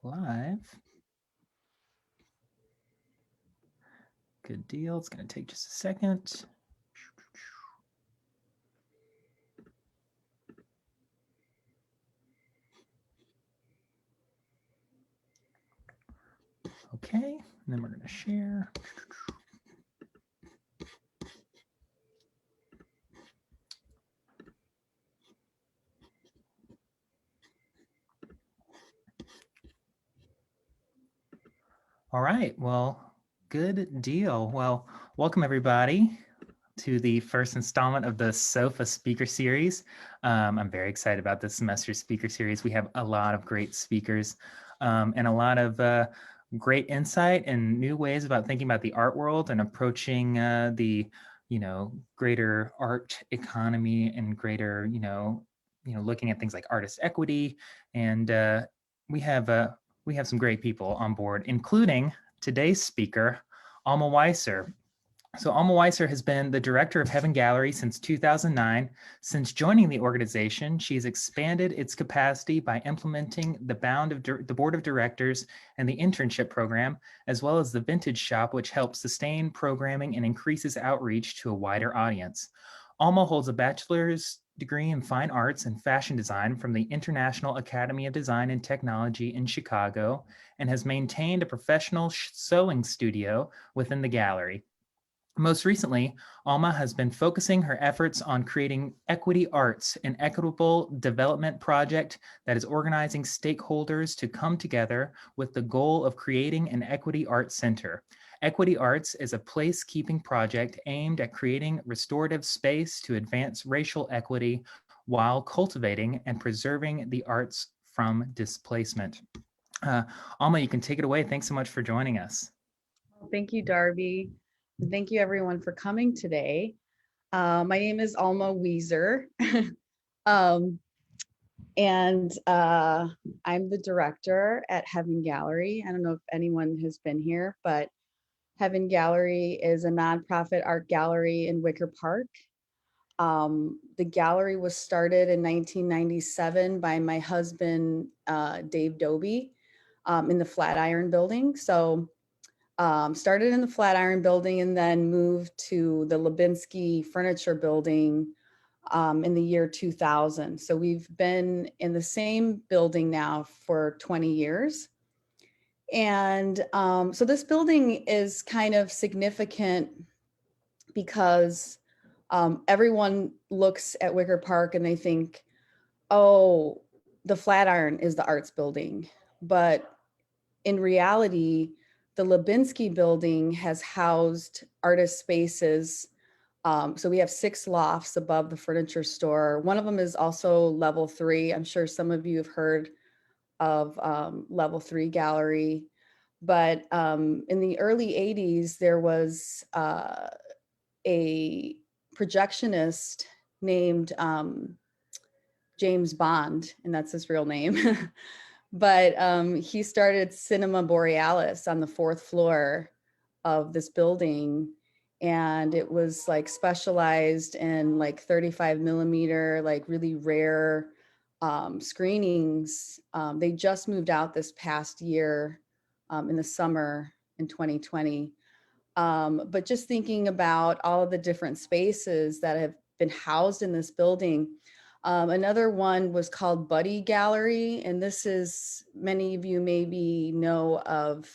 live. Good deal. It's going to take just a second. Okay, and then we're going to share. All right, well, good deal. Well, welcome everybody to the first installment of the SoFA speaker series. I'm very excited about this semester's speaker series. We have a lot of great speakers and a lot of great insight and new ways about thinking about the art world and approaching the greater art economy and greater looking at things like artist equity. And we have some great people on board, including today's speaker, Alma Weiser. So Alma Weiser has been the director of Heaven Gallery since 2009. Since joining the organization, she has expanded its capacity by implementing the board of directors and the internship program, as well as the vintage shop, which helps sustain programming and increases outreach to a wider audience. Alma holds a bachelor's degree in fine arts and fashion design from the International Academy of Design and Technology in Chicago, and has maintained a professional sewing studio within the gallery. Most recently, Alma has been focusing her efforts on creating Equity Arts, an equitable development project that is organizing stakeholders to come together with the goal of creating an Equity Arts Center. Equity Arts is a placekeeping project aimed at creating restorative space to advance racial equity while cultivating and preserving the arts from displacement. Alma, you can take it away. Thanks so much for joining us. Thank you, Darby. And thank you everyone for coming today. My name is Alma Weiser. um, and I'm the director at Heaven Gallery. I don't know if anyone has been here, but Heaven Gallery is a nonprofit art gallery in Wicker Park. The gallery was started in 1997 by my husband, Dave Doby, in the Flatiron building. So started in the Flatiron building and then moved to the Lubinsky Furniture building in the year 2000. So we've been in the same building now for 20 years. And so this building is kind of significant because everyone looks at Wicker Park and they think, oh, the Flatiron is the arts building. But in reality, the Lubinsky building has housed artist spaces. So we have 6 lofts above the furniture store. One of them is also level 3. I'm sure some of you have heard of level 3 gallery. But in the early 80s, there was a projectionist named James Bond, and that's his real name. But he started Cinema Borealis on the 4th floor of this building. And it was like specialized in like 35 millimeter, like really rare screenings. They just moved out this past year in the summer in 2020. But just thinking about all of the different spaces that have been housed in this building. Another one was called Buddy Gallery, and this is, many of you maybe know of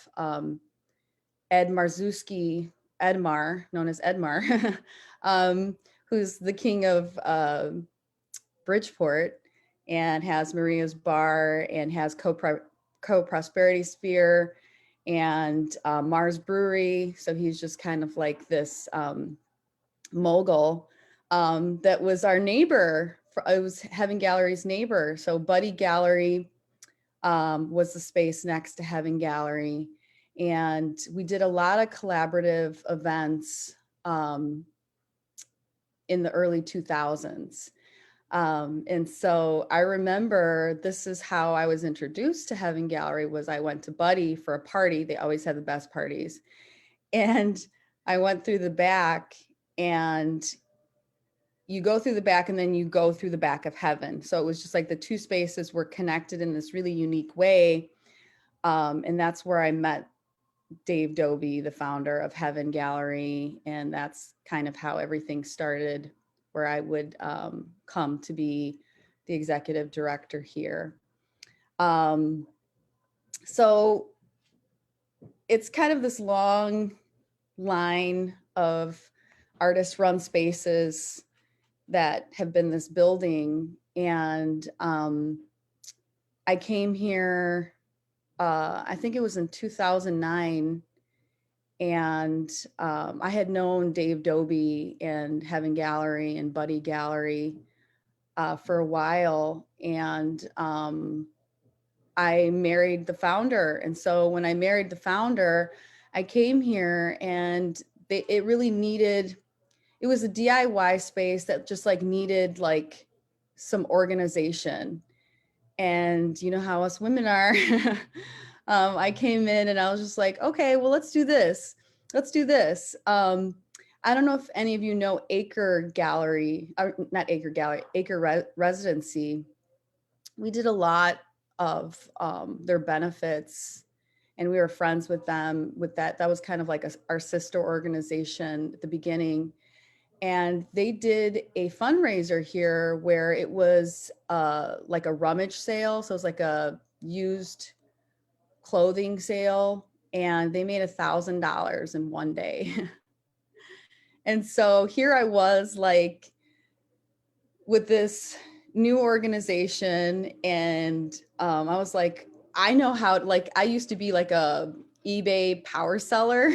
Ed Marzuski, Edmar, known as Edmar, who's the king of Bridgeport and has Maria's Bar and has Co-Prosperity Sphere and Mars Brewery. So he's just kind of like this mogul that was our neighbor. It was Heaven Gallery's neighbor. So Buddy Gallery was the space next to Heaven Gallery. And we did a lot of collaborative events in the early 2000s. And so I remember this is how I was introduced to Heaven Gallery. Was I went to Buddy for a party. They always had the best parties. And I went through the back, and you go through the back and then you go through the back of Heaven. So it was just like the two spaces were connected in this really unique way. And that's where I met Dave Dobie, the founder of Heaven Gallery. And that's kind of how everything started, where I would come to be the executive director here. Um, so it's kind of this long line of artist run spaces that have been this building. And I came here, I think it was in 2009. And I had known Dave Dobie and Heaven Gallery and Buddy Gallery for a while. And I married the founder. And so when I married the founder, I came here and it really needed, it was a DIY space that just like needed like some organization. And you know how us women are. I came in and I was just like, okay, well, let's do this. Let's do this. I don't know if any of you know Acre Gallery, or not Acre Gallery, Residency. We did a lot of their benefits, and we were friends with them with that. That was kind of like our sister organization at the beginning. And they did a fundraiser here where it was like a rummage sale. So it was like a used clothing sale, and they made $1,000 in one day. And so here I was like with this new organization, and I was like, I know how, like, I used to be like a eBay power seller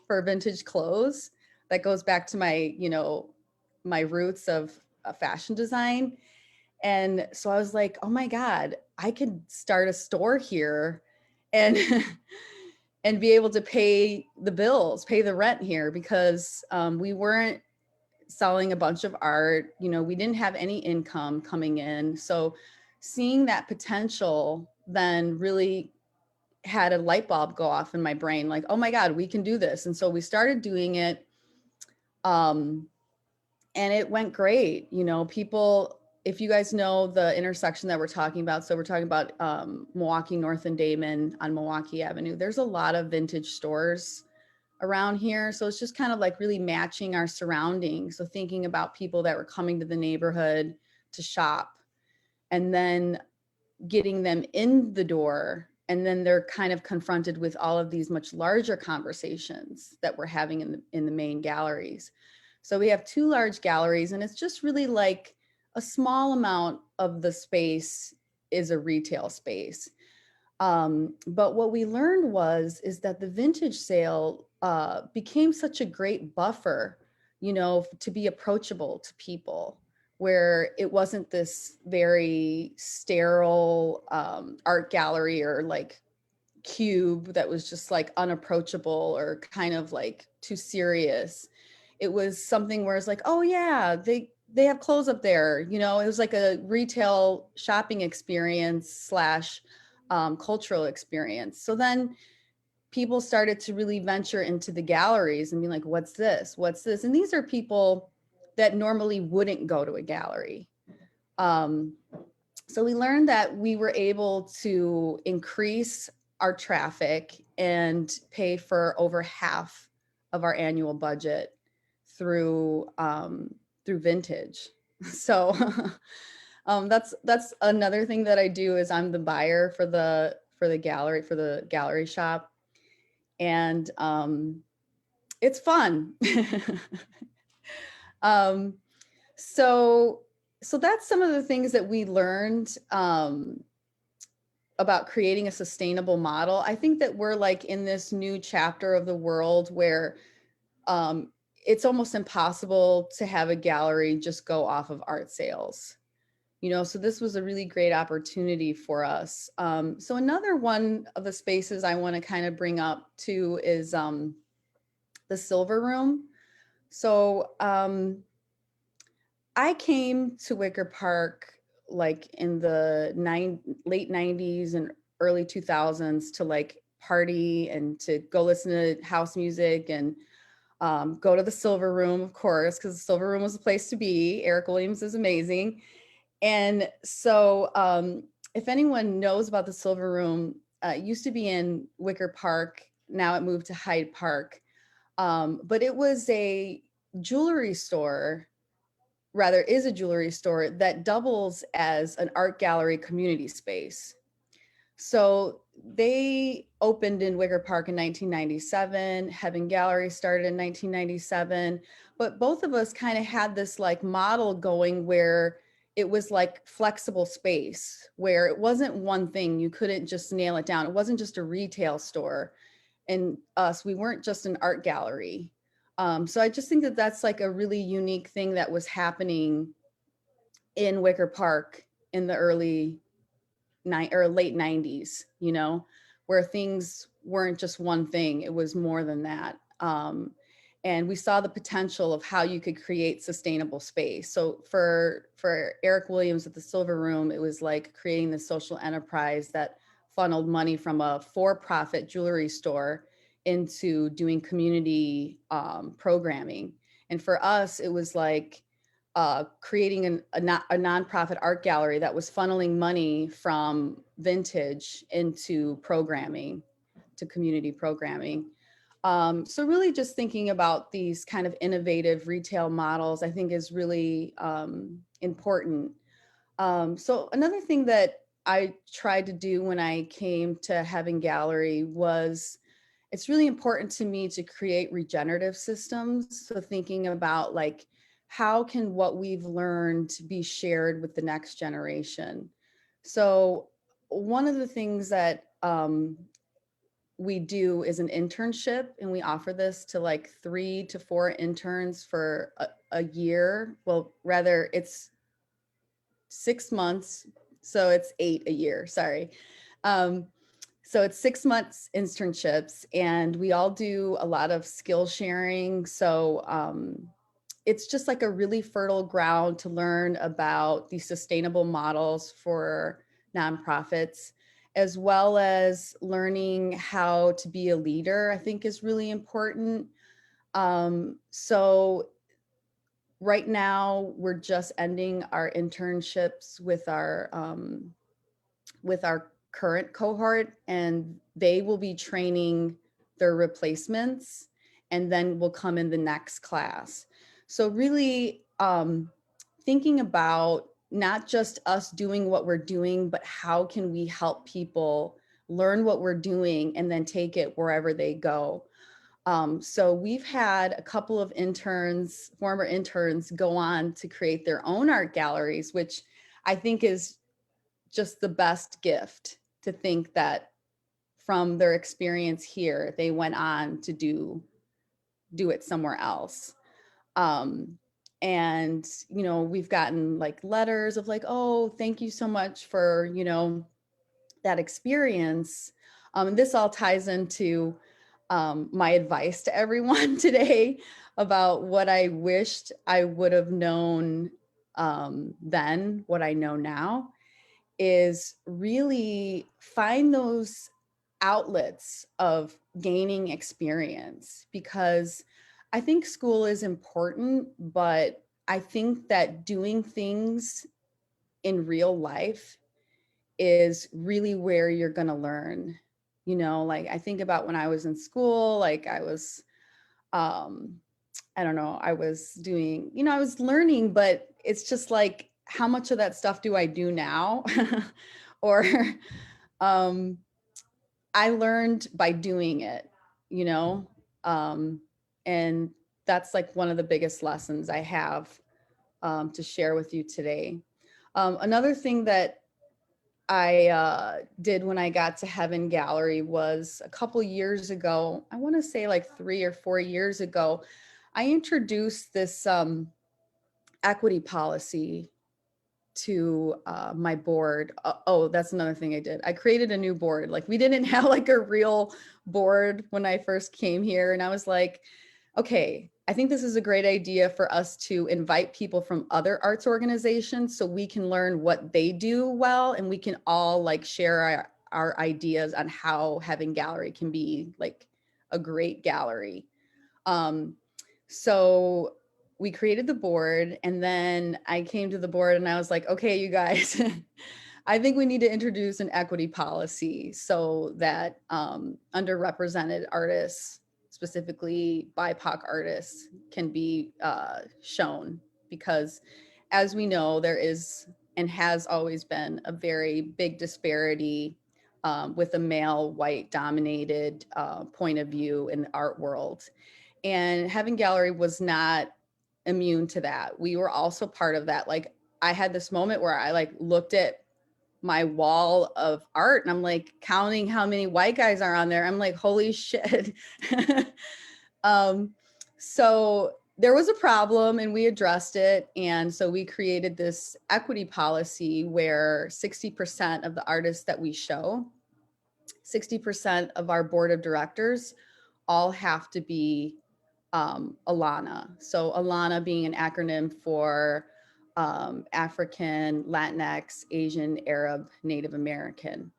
for vintage clothes. That goes back to my, you know, my roots of fashion design. And so I was like, oh my God, I could start a store here and and be able to pay the bills, pay the rent here, because we weren't selling a bunch of art. You know, we didn't have any income coming in. So seeing that potential then really had a light bulb go off in my brain, like, oh my God, we can do this. And so we started doing it. Um, and it went great. You know, people, if you guys know the intersection that we're talking about, so we're talking about Milwaukee North and Damon on Milwaukee Avenue. There's a lot of vintage stores around here. So it's just kind of like really matching our surroundings. So thinking about people that were coming to the neighborhood to shop, and then getting them in the door. And then they're kind of confronted with all of these much larger conversations that we're having in the main galleries. So we have two large galleries, and it's just really like a small amount of the space is a retail space. But what we learned is that the vintage sale became such a great buffer, you know, to be approachable to people, where it wasn't this very sterile art gallery or like cube that was just like unapproachable or kind of like too serious. It was something where it's like, oh yeah, they have clothes up there. You know, it was like a retail shopping experience slash cultural experience. So then people started to really venture into the galleries and be like, what's this? What's this? And these are people that normally wouldn't go to a gallery. Um, so we learned that we were able to increase our traffic and pay for over half of our annual budget through through vintage. So that's another thing that I do is I'm the buyer for the gallery, for the gallery shop, and it's fun. um, so so that's some of the things that we learned about creating a sustainable model. I think that we're like in this new chapter of the world where it's almost impossible to have a gallery just go off of art sales. You know, so this was a really great opportunity for us. So another one of the spaces I want to kind of bring up too is the Silver Room. So I came to Wicker Park like in the late 90s and early 2000s to like party and to go listen to house music and go to the Silver Room, of course, because the Silver Room was the place to be. Eric Williams is amazing. And so if anyone knows about the Silver Room, it used to be in Wicker Park. Now it moved to Hyde Park. But it was a jewelry store, rather is a jewelry store that doubles as an art gallery community space. So they opened in Wicker Park in 1997. Heaven Gallery started in 1997. But both of us kind of had this like model going where it was like flexible space, where it wasn't one thing. You couldn't just nail it down. It wasn't just a retail store. And us, we weren't just an art gallery. So I just think that that's like a really unique thing that was happening in Wicker Park in the early or late 90s, you know, where things weren't just one thing, it was more than that. And we saw the potential of how you could create sustainable space. So for Eric Williams at the Silver Room, it was like creating the social enterprise that funneled money from a for-profit jewelry store into doing community programming. And for us, it was like creating a nonprofit art gallery that was funneling money from vintage into programming, to community programming. So really just thinking about these kind of innovative retail models, I think is really important. So another thing that I tried to do when I came to Heaven Gallery was it's really important to me to create regenerative systems. So thinking about like, how can what we've learned be shared with the next generation? So one of the things that we do is an internship, and we offer this to like 3 to 4 interns for a year. Well, rather it's 6 months. So it's 8 a year, sorry. Um, so it's 6 months internships, and we all do a lot of skill sharing. So it's just like a really fertile ground to learn about the sustainable models for nonprofits, as well as learning how to be a leader, I think is really important. So right now we're just ending our internships with our current cohort, and they will be training their replacements, and then will come in the next class. So really thinking about not just us doing what we're doing, but how can we help people learn what we're doing and then take it wherever they go. So we've had a couple of interns, former interns, go on to create their own art galleries, which I think is just the best gift, to think that from their experience here, they went on to do it somewhere else. And you know, we've gotten like letters of like, oh, thank you so much for, you know, that experience. And this all ties into my advice to everyone today about what I wished I would have known then, what I know now, is really find those outlets of gaining experience, because I think school is important, but I think that doing things in real life is really where you're going to learn. You know, like I think about when I was in school, like I was I don't know, I was doing, you know, I was learning, but it's just like, how much of that stuff do I do now? Or um, I learned by doing it, you know? Um, and that's like one of the biggest lessons I have to share with you today. Another thing that I did when I got to Heaven Gallery was a couple years ago. I want to say like 3 or 4 years ago, I introduced this equity policy to my board. Oh, that's another thing I did. I created a new board. Like we didn't have like a real board when I first came here. And I was like, okay, I think this is a great idea for us to invite people from other arts organizations so we can learn what they do well, and we can all like share our ideas on how Heaven Gallery can be like a great gallery. Um, so we created the board, and then I came to the board and I was like, okay, you guys, I think we need to introduce an equity policy so that underrepresented artists, specifically BIPOC artists, can be shown, because as we know, there is and has always been a very big disparity with a male white dominated point of view in the art world. And Heaven Gallery was not immune to that. We were also part of that. Like, I had this moment where I like looked at my wall of art and I'm like counting how many white guys are on there. I'm like, holy shit. So there was a problem and we addressed it. And so we created this equity policy where 60% of the artists that we show, 60% of our board of directors all have to be Alana. So Alana being an acronym for African, Latinx, Asian, Arab, Native American.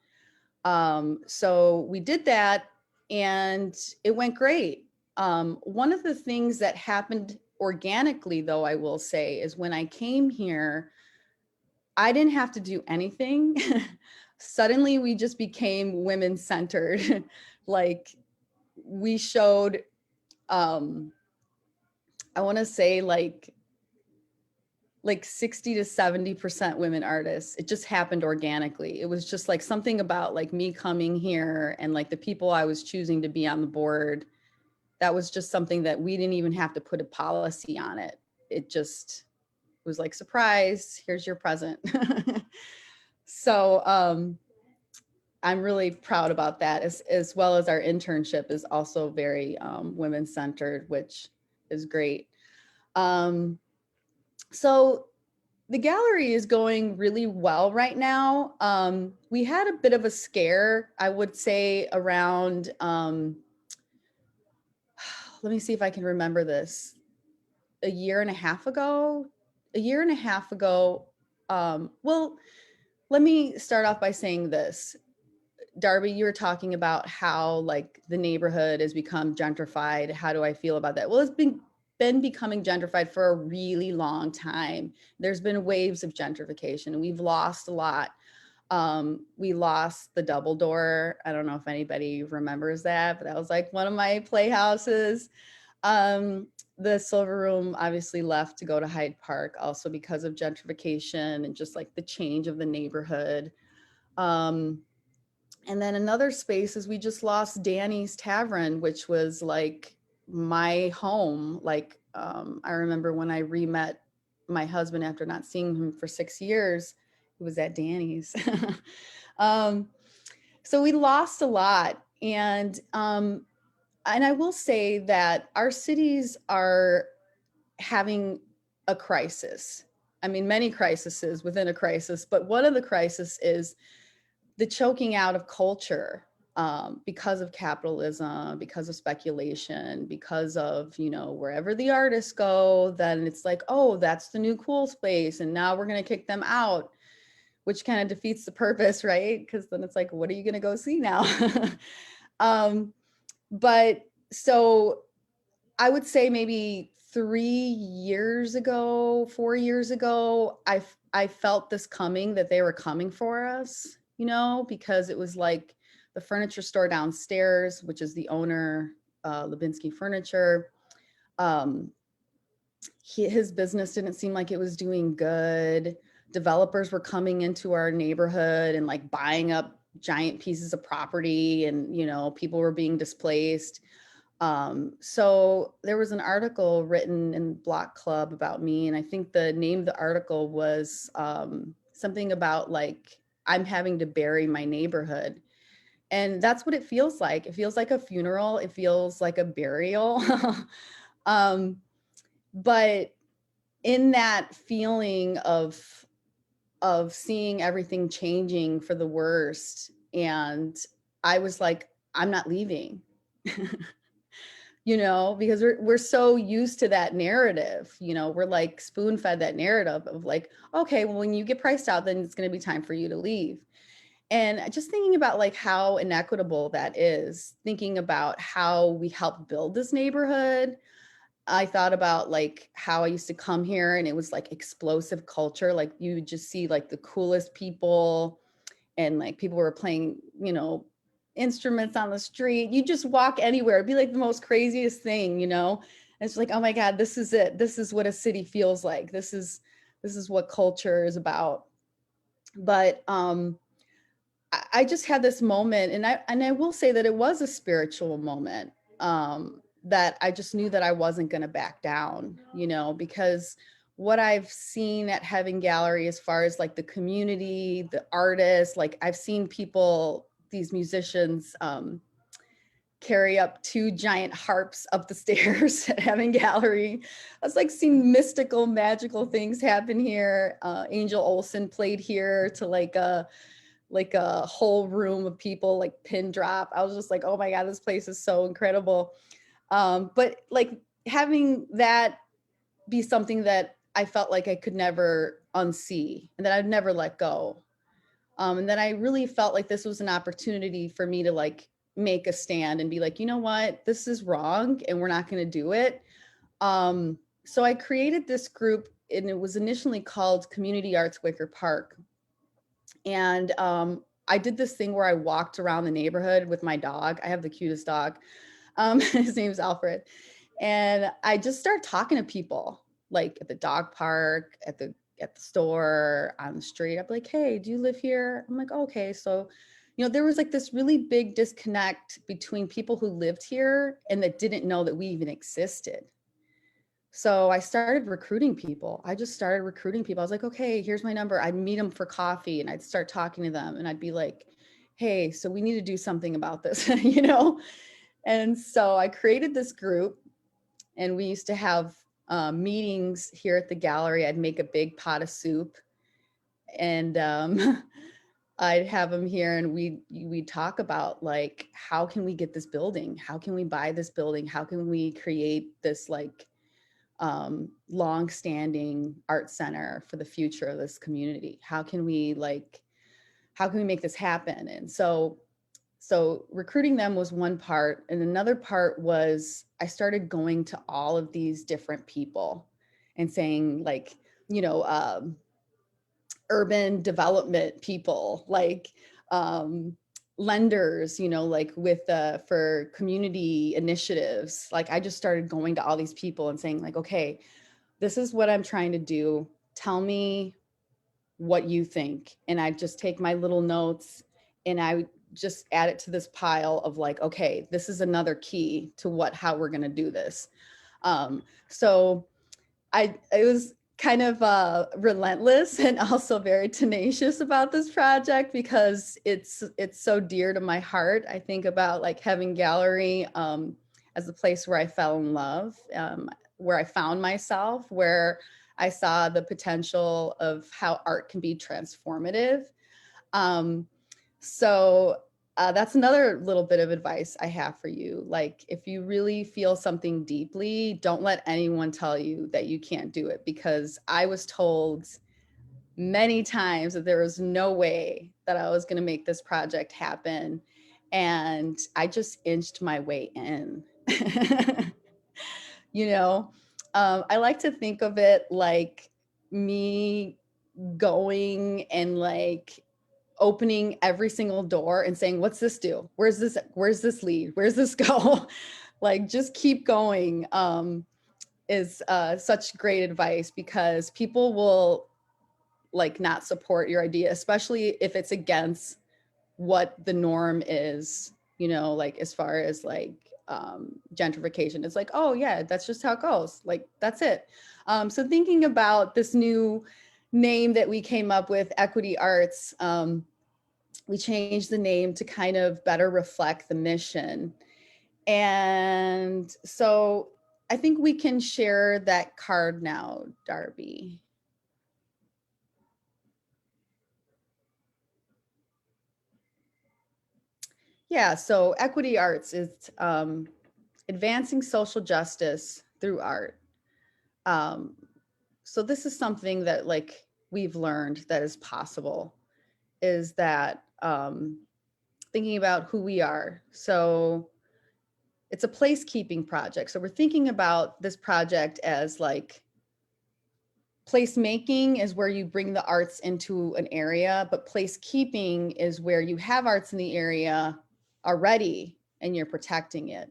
So we did that and it went great. One of the things that happened organically, though, I will say, is when I came here, I didn't have to do anything. Suddenly we just became women centered. Like, we showed, I want to say like 60 to 70% women artists. It just happened organically. It was just like something about like me coming here and like the people I was choosing to be on the board. That was just something that we didn't even have to put a policy on it. It just was like, surprise, here's your present. So I'm really proud about that, as well as our internship is also very women centered, which is great. So the gallery is going really well right now. We had a bit of a scare, I would say, around, let me see if I can remember this, a year and a half ago. Well, let me start off by saying this. Darby, you were talking about how like the neighborhood has become gentrified. How do I feel about that? Well, it's been becoming gentrified for a really long time. There's been waves of gentrification and we've lost a lot. We lost the Double Door. I don't know if anybody remembers that, but that was like one of my playhouses. The Silver Room obviously left to go to Hyde Park, also because of gentrification and just like the change of the neighborhood. And then another space is we just lost Danny's Tavern, which was like my home. Like, I remember when I re-met my husband after not seeing him for 6 years, it was at Danny's. So we lost a lot. And I will say that our cities are having a crisis. I mean, many crises within a crisis, but one of the crises is the choking out of culture, because of capitalism, because of speculation, because of, you know, wherever the artists go, then it's like, oh, that's the new cool space. And now we're going to kick them out, which kind of defeats the purpose, right? Because then it's like, what are you going to go see now? But so I would say maybe 3 years ago, 4 years ago, I felt this coming, that they were coming for us, you know, because it was like the furniture store downstairs, which is the owner, Lubinsky Furniture. His business didn't seem like it was doing good. Developers were coming into our neighborhood and like buying up giant pieces of property, and, you know, people were being displaced. So there was an article written in Block Club about me, and I think the name of the article was something about like, I'm having to bury my neighborhood. And that's what it feels like. It feels like a funeral. It feels like a burial. But in that feeling of seeing everything changing for the worst, and I was like, I'm not leaving. You know, because we're so used to that narrative, you know, we're like spoon fed that narrative of like, okay, well, when you get priced out, then it's going to be time for you to leave. And just thinking about like how inequitable that is, thinking about how we helped build this neighborhood, I thought about like how I used to come here and it was like explosive culture. Like you would just see like the coolest people and like people were playing, instruments on the street. You just walk anywhere. It'd be like the most craziest thing, And it's like, oh my God, this is it. This is what a city feels like. This is what culture is about. But I just had this moment, and I will say that it was a spiritual moment, that I just knew that I wasn't going to back down, because what I've seen at Heaven Gallery, as far as like the community, the artists, like I've seen people, these musicians, carry up 2 giant harps up the stairs at Heaven Gallery. I was like seeing mystical, magical things happen here. Angel Olsen played here to like a whole room of people, like pin drop. I was just like, oh my God, this place is so incredible. But like having that be something that I felt like I could never unsee and that I'd never let go. And then I really felt like this was an opportunity for me to like make a stand and be like, you know what, this is wrong and we're not going to do it. So I created this group, and it was initially called Community Arts Wicker Park. And I did this thing where I walked around the neighborhood with my dog. I have the cutest dog. His name's Alfred. And I just started talking to people, like at the dog park, at the store, on the street. I'd be like, hey, do you live here? I'm like, oh, okay. So, there was like this really big disconnect between people who lived here and that didn't know that we even existed. So I started recruiting people. I just started recruiting people. I was like, okay, here's my number. I'd meet them for coffee and I'd start talking to them and I'd be like, hey, so we need to do something about this, And so I created this group, and we used to have meetings here at the gallery. I'd make a big pot of soup, and I'd have them here, and we'd talk about like, how can we get this building? How can we buy this building? How can we create this like long-standing art center for the future of this community? How can we make this happen? And so recruiting them was one part, and another part was I started going to all of these different people and saying like, you know, urban development people, like lenders, like with for community initiatives. Like I just started going to all these people and saying like, okay, this is what I'm trying to do. Tell me what you think. And I just take my little notes and I just add it to this pile of like, okay, this is another key to how we're going to do this. So it was kind of relentless and also very tenacious about this project because it's so dear to my heart. I think about like Heaven Gallery as a place where I fell in love, where I found myself, where I saw the potential of how art can be transformative. So that's another little bit of advice I have for you. Like, if you really feel something deeply, don't let anyone tell you that you can't do it, because I was told many times that there was no way that I was going to make this project happen. And I just inched my way in. you know, I like to think of it like me going and like opening every single door and saying, what's this do? Where's this lead? Where's this go? Like, just keep going, is such great advice, because people will like not support your idea, especially if it's against what the norm is, like as far as like gentrification. It's like, oh yeah, that's just how it goes. Like, that's it. So thinking about this new name that we came up with, Equity Arts, we changed the name to kind of better reflect the mission. And so I think we can share that card now, Darby. Yeah, so Equity Arts is advancing social justice through art. Um, so this is something that like we've learned that is possible, is that thinking about who we are. So it's a placekeeping project. So we're thinking about this project as like placemaking is where you bring the arts into an area, but placekeeping is where you have arts in the area already and you're protecting it.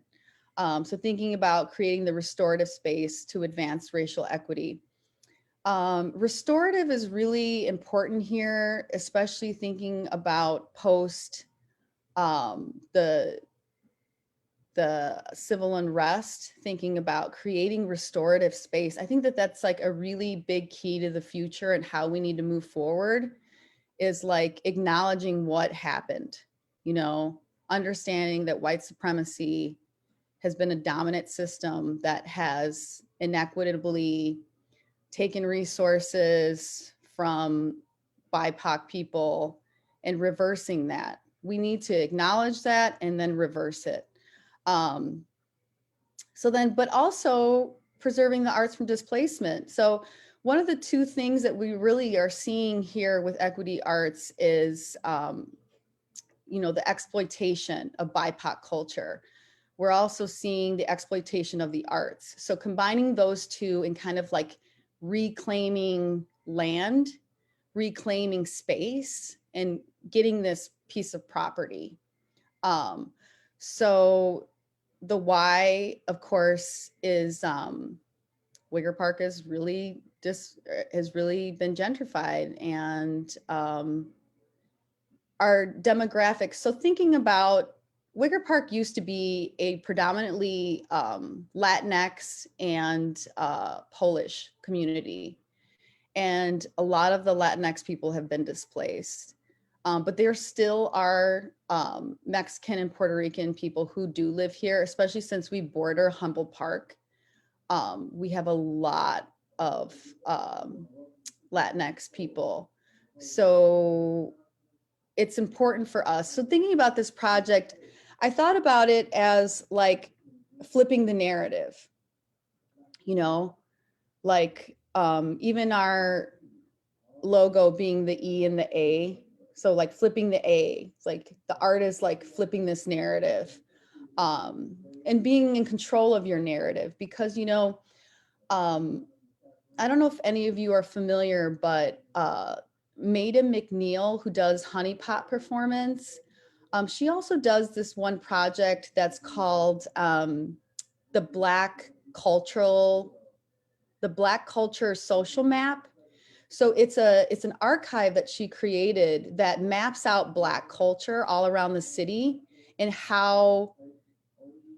So thinking about creating the restorative space to advance racial equity. Restorative is really important here, especially thinking about post the civil unrest, thinking about creating restorative space. I think that that's like a really big key to the future and how we need to move forward is like acknowledging what happened, you know, understanding that white supremacy has been a dominant system that has inequitably taken resources from BIPOC people and reversing that. We need to acknowledge that and then reverse it. But also preserving the arts from displacement. So one of the two things that we really are seeing here with equity arts is, the exploitation of BIPOC culture. We're also seeing the exploitation of the arts. So combining those two and kind of like reclaiming land, reclaiming space, and getting this piece of property. So the why, of course, is Wigger Park has really been gentrified, and our demographics. So thinking about Wigger Park used to be a predominantly Latinx and Polish community, and a lot of the Latinx people have been displaced. But there still are Mexican and Puerto Rican people who do live here, especially since we border Humboldt Park. We have a lot of Latinx people. So it's important for us. So thinking about this project, I thought about it as like flipping the narrative, like even our logo being the E and the A. So like flipping the A, it's like the artist like flipping this narrative, and being in control of your narrative, because I don't know if any of you are familiar, but Maida McNeil, who does Honey Pot Performance, she also does this one project that's called the Black Culture Social Map. So it's an archive that she created that maps out Black culture all around the city and how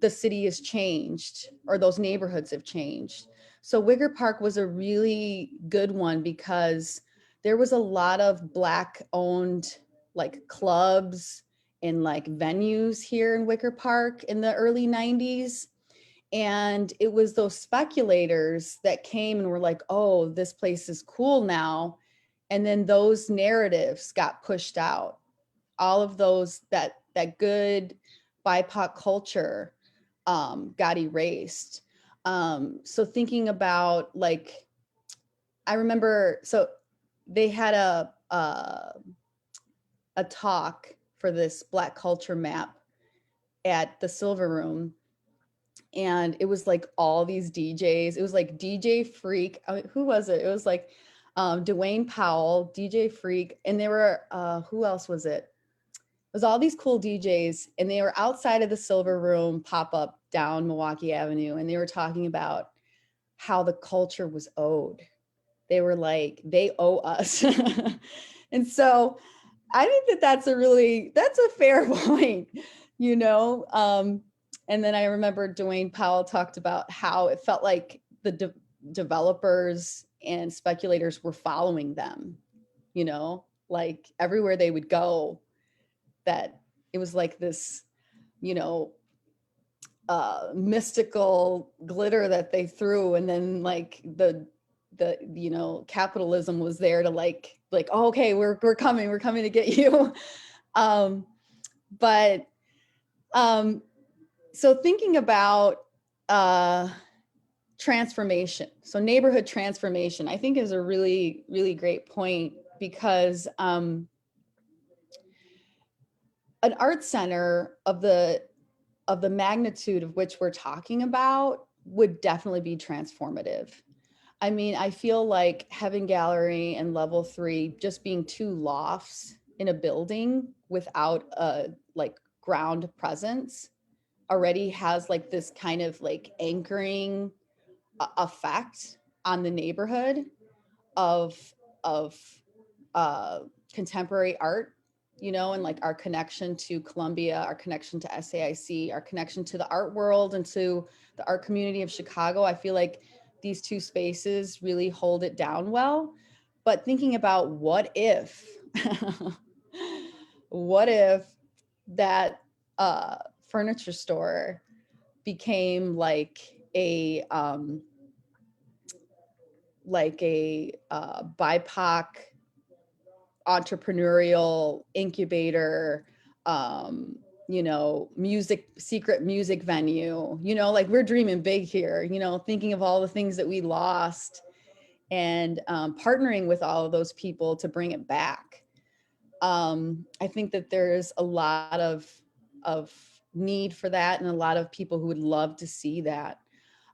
the city has changed or those neighborhoods have changed. So Wigger Park was a really good one because there was a lot of Black owned like clubs and like venues here in Wicker Park in the early 90s. And it was those speculators that came and were like, oh, this place is cool now. And then those narratives got pushed out. All of those, that good BIPOC culture got erased. So thinking about like, I remember, so they had a talk for this Black culture map at the Silver Room, and it was like all these DJs. It was like DJ Freak. Who was it? It was like Dwayne Powell, DJ Freak, and there were who else was it? It was all these cool DJs, and they were outside of the Silver Room pop up down Milwaukee Avenue, and they were talking about how the culture was owed. They were like, they owe us. And so I think that's a fair point, and then I remember Dwayne Powell talked about how it felt like the developers and speculators were following them, like everywhere they would go, that it was like this, mystical glitter that they threw. And then like the capitalism was there to like, oh, okay, we're coming to get you. But so thinking about transformation, so neighborhood transformation, I think is a really, really great point, because an art center of the of the magnitude of which we're talking about would definitely be transformative. I mean, I feel like Heaven Gallery and Level 3 just being two lofts in a building without a like ground presence already has like this kind of like anchoring effect on the neighborhood of of contemporary art, you know, and like our connection to Columbia, our connection to SAIC, our connection to the art world and to the art community of Chicago. I feel like these two spaces really hold it down well. But thinking about what if, what if that furniture store became like a BIPOC entrepreneurial incubator, you know, secret music venue, you know, like we're dreaming big here, you know, thinking of all the things that we lost and partnering with all of those people to bring it back. I think that there's a lot of need for that and a lot of people who would love to see that.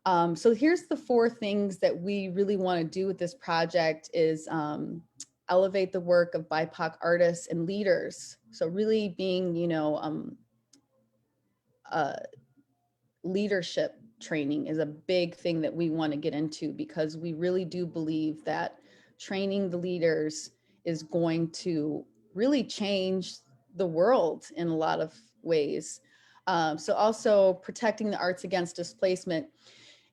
So here's the four things that we really want to do with this project is elevate the work of BIPOC artists and leaders. So really being, you know, leadership training is a big thing that we want to get into because we really do believe that training the leaders is going to really change the world in a lot of ways. So also protecting the arts against displacement.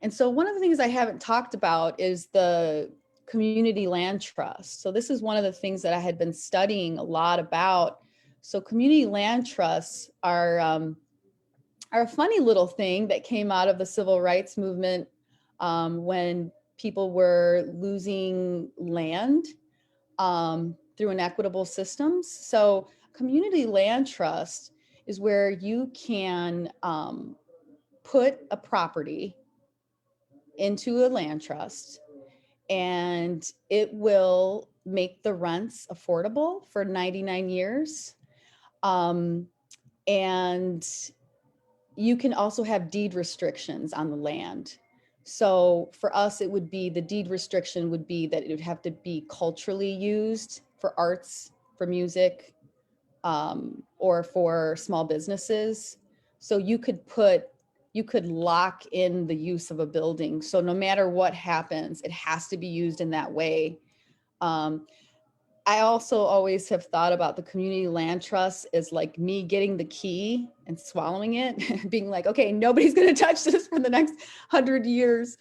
And so one of the things I haven't talked about is the community land trust. So this is one of the things that I had been studying a lot about. So community land trusts are a funny little thing that came out of the civil rights movement when people were losing land through inequitable systems. So community land trust is where you can put a property into a land trust and it will make the rents affordable for 99 years. And you can also have deed restrictions on the land. So for us, it would be the deed restriction would be that it would have to be culturally used for arts, for music, or for small businesses. So you could lock in the use of a building. So no matter what happens, it has to be used in that way. I also always have thought about the community land trust as like me getting the key and swallowing it, being like, okay, nobody's going to touch this for the next 100 years.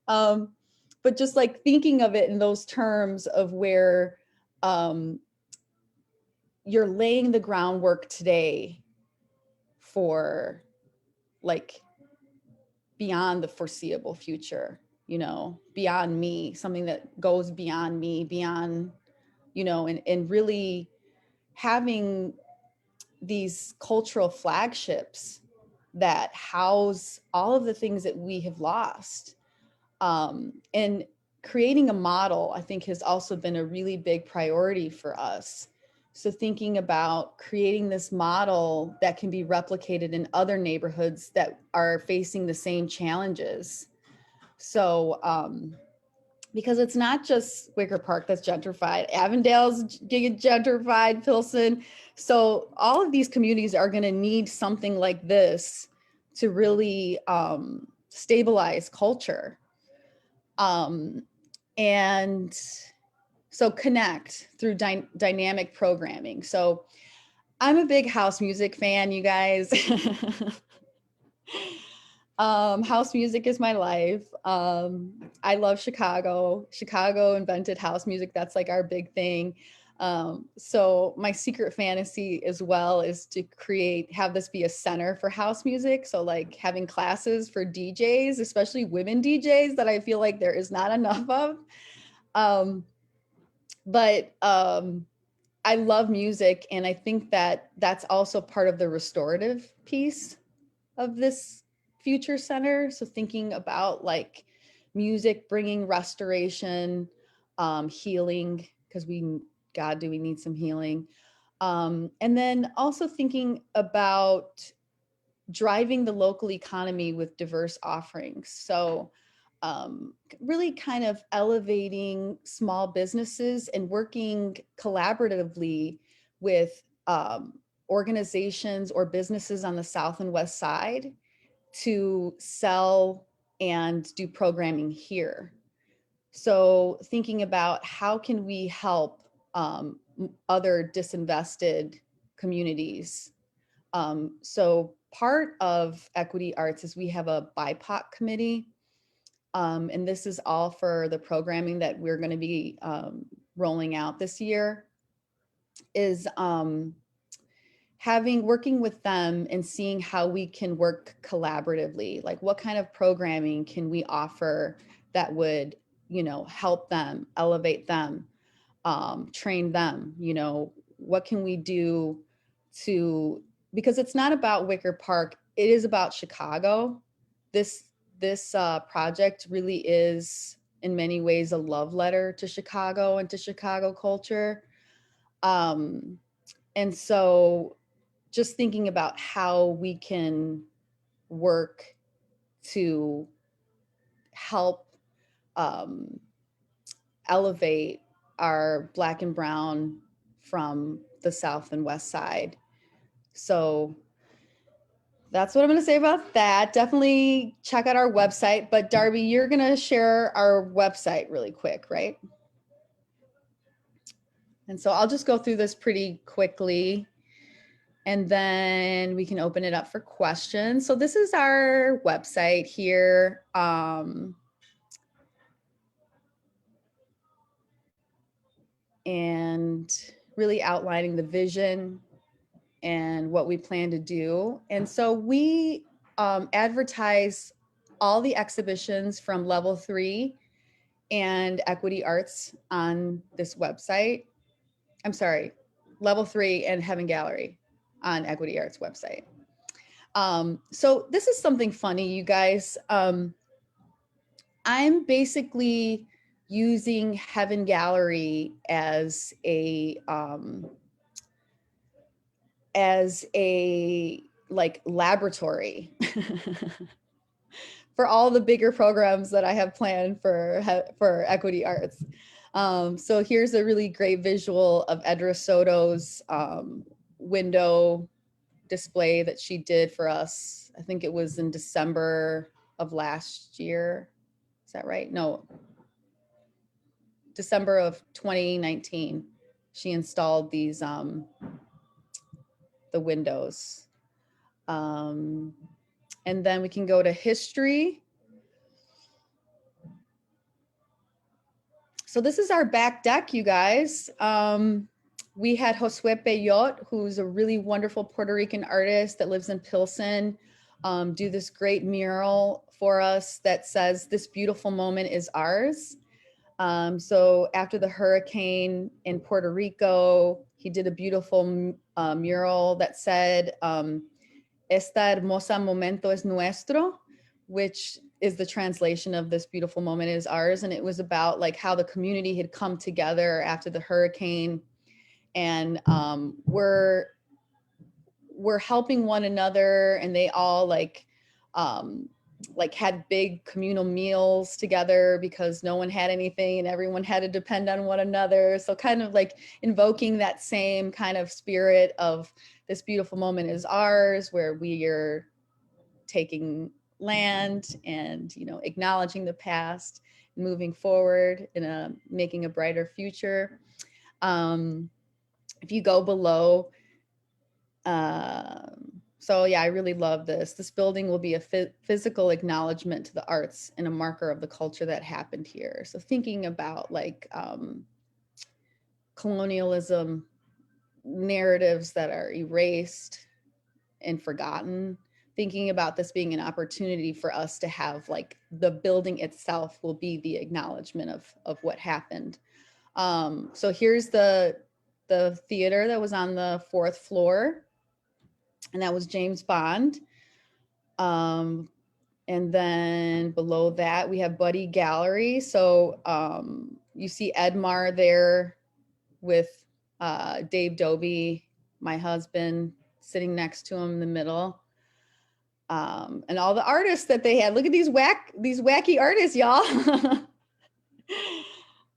But just like thinking of it in those terms of where you're laying the groundwork today for like beyond the foreseeable future, you know, beyond me, something that goes beyond me, beyond, you know, and really having these cultural flagships that house all of the things that we have lost. And creating a model, I think, has also been a really big priority for us. So thinking about creating this model that can be replicated in other neighborhoods that are facing the same challenges. So because it's not just Wicker Park that's gentrified. Avondale's gentrified, Pilsen. So all of these communities are going to need something like this to really stabilize culture. And so connect through dynamic programming. So I'm a big house music fan, you guys. House music is my life. I love Chicago. Chicago invented house music. That's like our big thing. So my secret fantasy as well is to have this be a center for house music. So like having classes for DJs, especially women DJs that I feel like there is not enough of. But I love music. And I think that that's also part of the restorative piece of this future center. So thinking about like music bringing restoration, healing, because God, do we need some healing? And then also thinking about driving the local economy with diverse offerings. So really kind of elevating small businesses and working collaboratively with organizations or businesses on the South and West Side to sell and do programming here. So thinking about how can we help other disinvested communities. So part of Equity Arts is we have a BIPOC committee, and this is all for the programming that we're going to be rolling out this year, is working with them and seeing how we can work collaboratively. Like what kind of programming can we offer that would, help them, elevate them, train them, what can we do because it's not about Wicker Park, it is about Chicago. This project really is in many ways a love letter to Chicago and to Chicago culture. And so just thinking about how we can work to help elevate our Black and Brown from the South and West Side. So that's what I'm going to say about that. Definitely check out our website. But Darby, you're going to share our website really quick, right? And so I'll just go through this pretty quickly, and then we can open it up for questions. So this is our website here. And really outlining the vision and what we plan to do. And so we advertise all the exhibitions from Level 3 and Equity Arts on this website. I'm sorry, Level 3 and Heaven Gallery on Equity Arts website. So this is something funny, you guys. I'm basically using Heaven Gallery as a like laboratory for all the bigger programs that I have planned for Equity Arts. So here's a really great visual of Edra Soto's window display that she did for us. I think it was in December of last year. Is that right? No, December of 2019. She installed these the windows. And then we can go to history. So this is our back deck, you guys. We had Josue Peyot, who's a really wonderful Puerto Rican artist that lives in Pilsen, do this great mural for us that says, "This beautiful moment is ours." So after the hurricane in Puerto Rico, he did a beautiful mural that said, "Esta hermosa momento es nuestro," which is the translation of "this beautiful moment is ours." And it was about like how the community had come together after the hurricane, and we're helping one another, and they all like had big communal meals together because no one had anything and everyone had to depend on one another. So kind of like invoking that same kind of spirit of this beautiful moment is ours, where we are taking land and, acknowledging the past, moving forward in making a brighter future. If you go below, so yeah, I really love this. This building will be a physical acknowledgement to the arts and a marker of the culture that happened here. So thinking about like colonialism narratives that are erased and forgotten, thinking about this being an opportunity for us to have like the building itself will be the acknowledgement of what happened. So here's the theater that was on the 4th floor, and that was James Bond. And then below that we have Buddy Gallery. So you see Edmar there with Dave Dobie, my husband, sitting next to him in the middle. And all the artists that they had. Look at these wacky artists, y'all.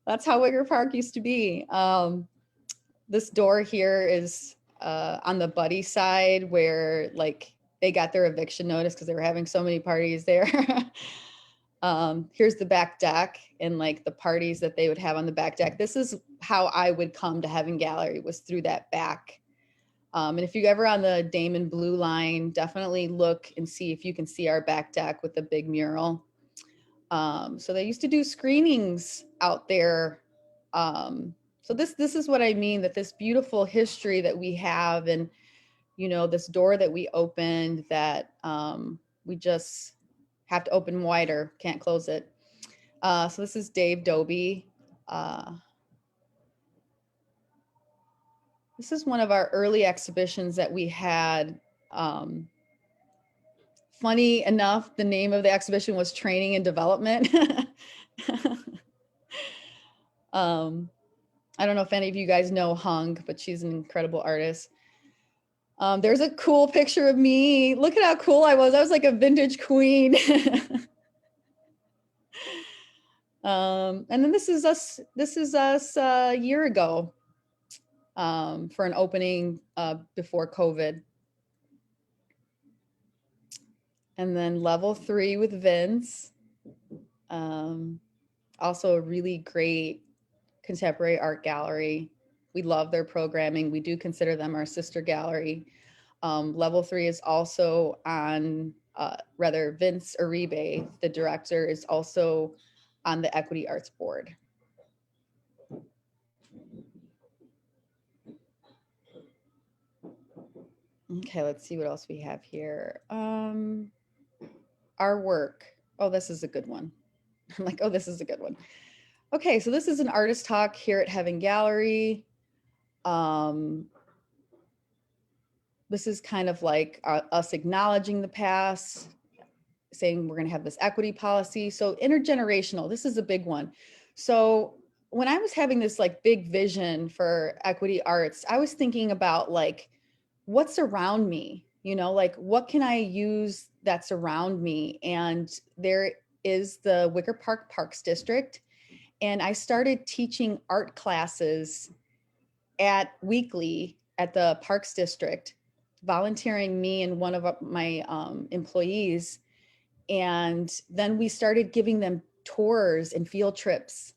That's how Wicker Park used to be. This door here is on the Buddy side, where like they got their eviction notice because they were having so many parties there. Here's the back deck and like the parties that they would have on the back deck. This is how I would come to Heaven Gallery, was through that back. And if you're ever on the Damon Blue line, definitely look and see if you can see our back deck with the big mural. So they used to do screenings out there. So this is what I mean, that this beautiful history that we have, and you know, this door that we opened that we just have to open wider, can't close it. So this is Dave Dobie. This is one of our early exhibitions that we had. Funny enough, the name of the exhibition was Training and Development. I don't know if any of you guys know Hung, but she's an incredible artist. There's a cool picture of me. Look at how cool I was. I was like a vintage queen. And then this is us a year ago for an opening before COVID. And then level 3 with Vince. Also a really great contemporary art gallery. We love their programming. We do consider them our sister gallery. Level 3 is also on, Vince Uribe, the director, is also on the Equity Arts Board. Okay, let's see what else we have here. Our work. Oh, this is a good one. I'm like, oh, this is a good one. Okay, so this is an artist talk here at Heaven Gallery. This is kind of like us acknowledging the past, saying we're going to have this equity policy. So intergenerational, this is a big one. So when I was having this like big vision for equity arts, I was thinking about like, what's around me, you know, like what can I use that's around me? And there is the Wicker Park Parks District. And I started teaching art classes weekly at the Parks District, volunteering me and one of my employees. And then we started giving them tours and field trips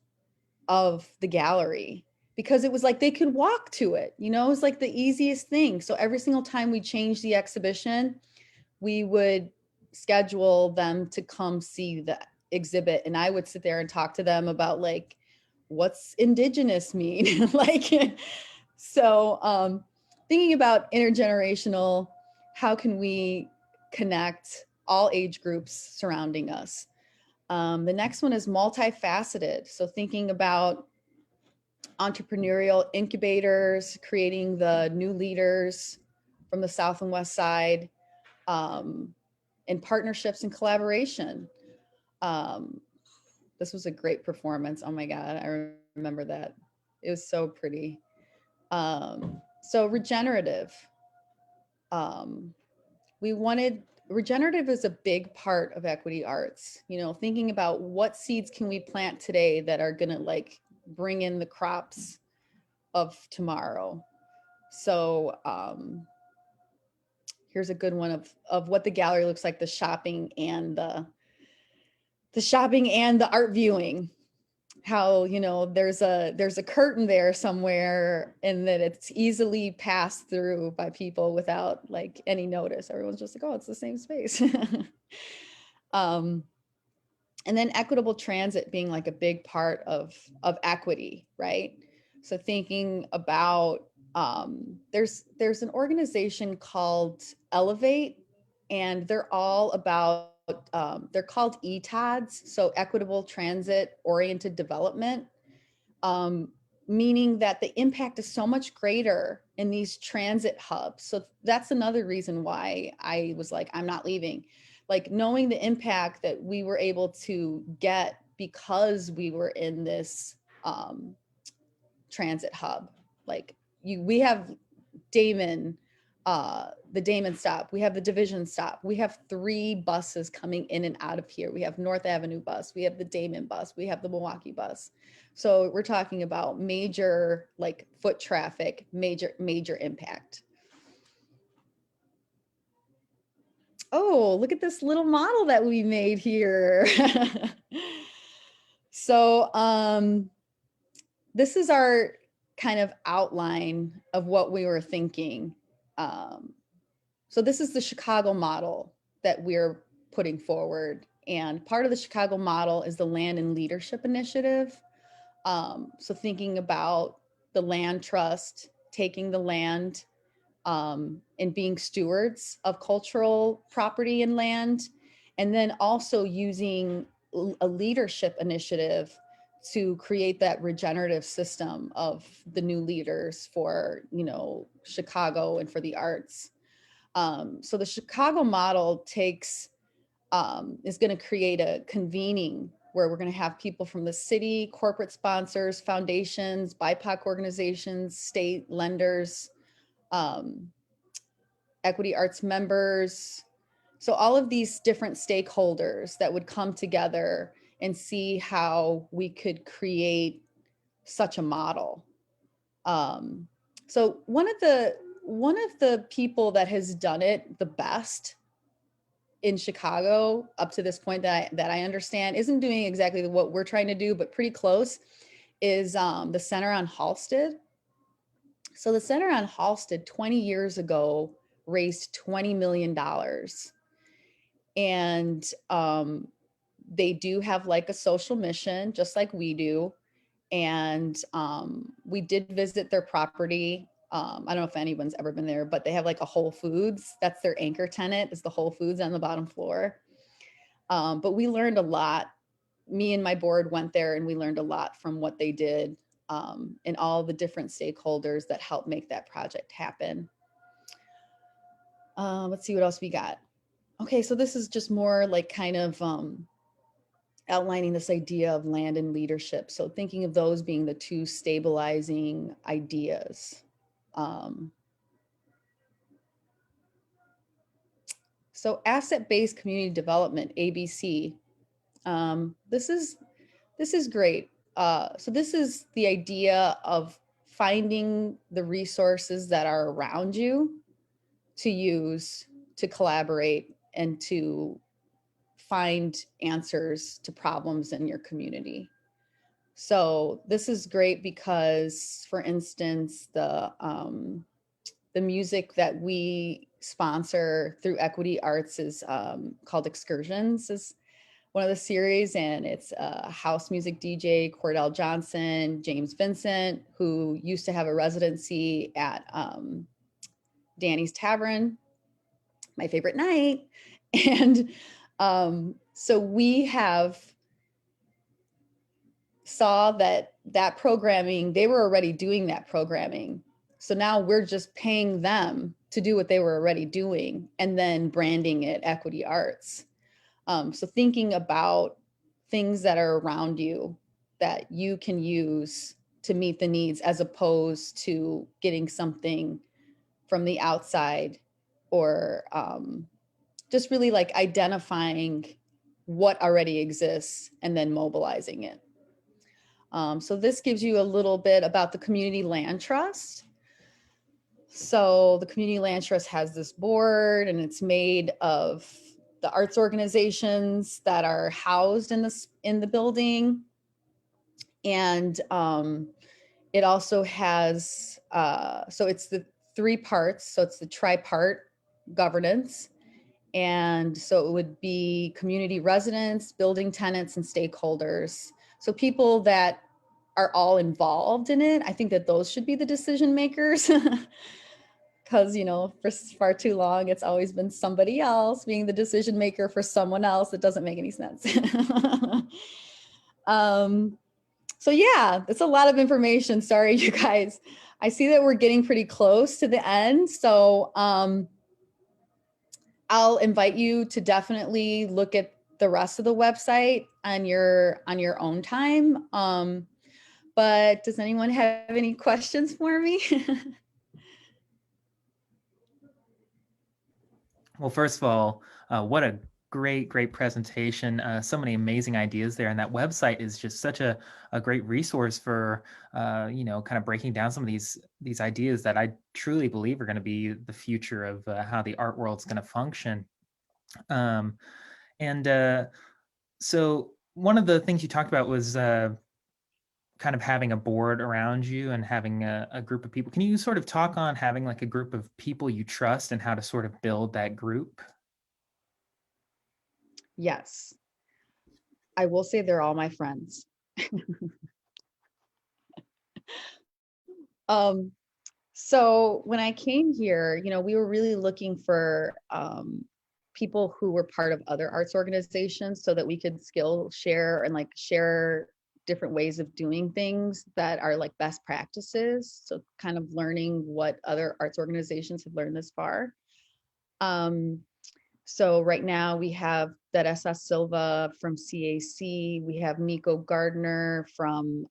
of the gallery, because it was like they could walk to it, you know, it was like the easiest thing. So every single time we changed the exhibition, we would schedule them to come see the exhibit. And I would sit there and talk to them about like, what's indigenous mean? Like, so thinking about intergenerational, how can we connect all age groups surrounding us? The next one is multifaceted. So thinking about entrepreneurial incubators, creating the new leaders from the South and West Side, and partnerships and collaboration. This was a great performance. Oh my God, I remember that. It was so pretty. So regenerative. Regenerative is a big part of equity arts, you know, thinking about what seeds can we plant today that are going to like bring in the crops of tomorrow. So here's a good one of what the gallery looks like, the shopping and the art viewing. How, you know, there's a curtain there somewhere, and that it's easily passed through by people without like any notice. Everyone's just like, oh, it's the same space. And then equitable transit being like a big part of equity, right? So thinking about there's an organization called Elevate, and they're all about they're called ETODs, so equitable transit oriented development, meaning that the impact is so much greater in these transit hubs. So that's another reason why I was like, I'm not leaving. Like knowing the impact that we were able to get because we were in this transit hub. Like we have Damon the Damon stop, we have the Division stop. We have 3 buses coming in and out of here. We have North Avenue bus, we have the Damon bus, we have the Milwaukee bus. So we're talking about major like foot traffic, major impact. Oh, look at this little model that we made here. So this is our kind of outline of what we were thinking. So this is the Chicago model that we're putting forward. And part of the Chicago model is the Land and Leadership Initiative. So thinking about the land trust, taking the land, and being stewards of cultural property and land, and then also using a leadership initiative to create that regenerative system of the new leaders for, you know, Chicago and for the arts. So the Chicago model takes is going to create a convening where we're going to have people from the city, corporate sponsors, foundations, BIPOC organizations, state lenders, um, equity arts members. So all of these different stakeholders that would come together and see how we could create such a model. So one of the people that has done it the best in Chicago up to this point that I understand isn't doing exactly what we're trying to do, but pretty close, is the Center on Halsted. So the Center on Halsted 20 years ago raised $20 million. And they do have like a social mission, just like we do. And we did visit their property. I don't know if anyone's ever been there, but they have like a Whole Foods. That's their anchor tenant, is the Whole Foods on the bottom floor. But we learned a lot. Me and my board went there and we learned a lot from what they did, and all the different stakeholders that helped make that project happen. Let's see what else we got. Okay, so this is just more like kind of outlining this idea of land and leadership. So thinking of those being the 2 stabilizing ideas. So asset-based community development, ABC. This is great. So this is the idea of finding the resources that are around you to use, to collaborate, and to find answers to problems in your community. So this is great because, for instance, the music that we sponsor through Equity Arts is called Excursions, is one of the series, and it's house music DJ Cordell Johnson, James Vincent, who used to have a residency at Danny's Tavern, my favorite night. And so we have saw that programming, they were already doing that programming. So now we're just paying them to do what they were already doing and then branding it Equity Arts. So thinking about things that are around you that you can use to meet the needs, as opposed to getting something from the outside, or just really like identifying what already exists and then mobilizing it. So this gives you a little bit about the Community Land Trust. So the Community Land Trust has this board, and it's made of the arts organizations that are housed in the building. And it also has, so it's the 3 parts. So it's the tripart governance. And so it would be community residents, building tenants, and stakeholders. So people that are all involved in it. I think that those should be the decision makers. Because, you know, for far too long, it's always been somebody else being the decision maker for someone else. It doesn't make any sense. So yeah, it's a lot of information. Sorry, you guys. I see that we're getting pretty close to the end. So I'll invite you to definitely look at the rest of the website on your own time. But does anyone have any questions for me? Well, first of all, what a great presentation. So many amazing ideas there. And that website is just such a great resource for, kind of breaking down some of these ideas that I truly believe are going to be the future of how the art world's going to function. Um, and so one of the things you talked about was kind of having a board around you and having a group of people. Can you sort of talk on having like a group of people you trust and how to sort of build that group? Yes, I will say they're all my friends. Um, so when I came here, we were really looking for people who were part of other arts organizations so that we could skill share and like share different ways of doing things that are like best practices. So kind of learning what other arts organizations have learned this far. Um, so right now we have Teresa Silva from CAC. We have Nico Gardner from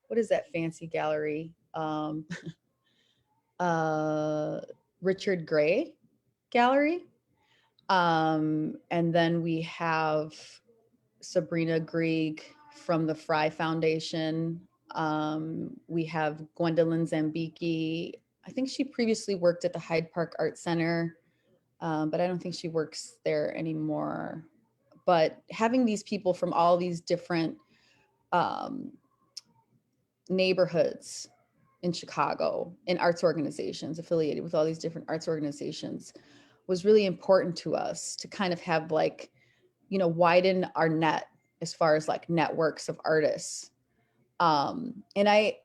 what is that fancy gallery? Uh, Richard Gray Gallery. And then we have Sabrina Grieg from the Fry Foundation. We have Gwendolyn Zambiki. I think she previously worked at the Hyde Park Art Center, but I don't think she works there anymore. But having these people from all these different um, neighborhoods in Chicago in arts organizations affiliated with all these different arts organizations was really important to us to kind of have like, widen our net as far as like networks of artists. And I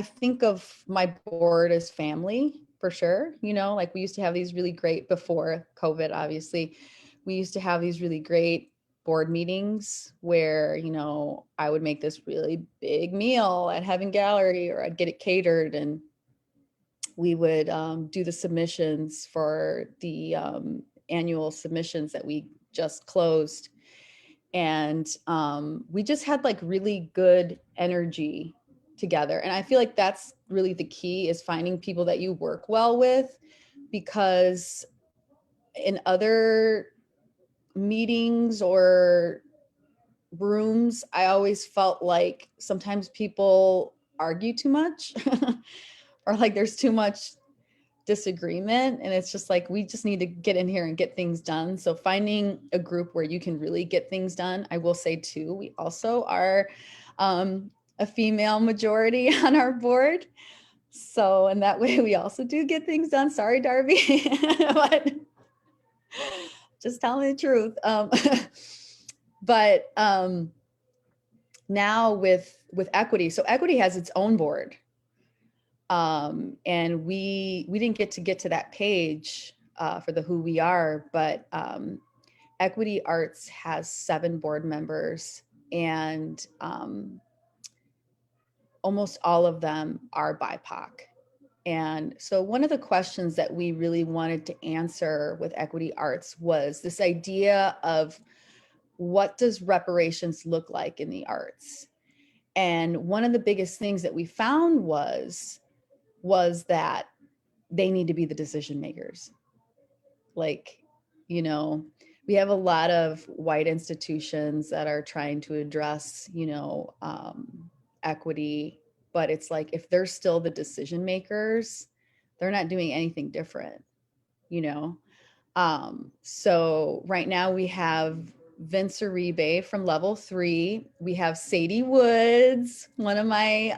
think of my board as family for sure. Like we used to have these really great before COVID, obviously, we used to have these really great board meetings where, I would make this really big meal at Heaven Gallery or I'd get it catered and we would do the submissions for the annual submissions that we just closed. And we just had like really good energy together. And I feel like that's really the key is finding people that you work well with, because in other meetings or rooms, I always felt like sometimes people argue too much or like there's too much disagreement, and it's just like we just need to get in here and get things done. So finding a group where you can really get things done. I will say too, we also are a female majority on our board, so and that way we also do get things done. Sorry, Darby, but just telling the truth. But now with equity, so equity has its own board, and we didn't get to that page for the who we are, but Equity Arts has 7 board members, and almost all of them are BIPOC. And so one of the questions that we really wanted to answer with Equity Arts was this idea of what does reparations look like in the arts? And one of the biggest things that we found was that they need to be the decision makers. Like, you know, we have a lot of white institutions that are trying to address, equity, but it's like if they're still the decision makers, they're not doing anything different, you know. So right now we have Vince Uribe from Level 3. We have Sadie Woods, one of my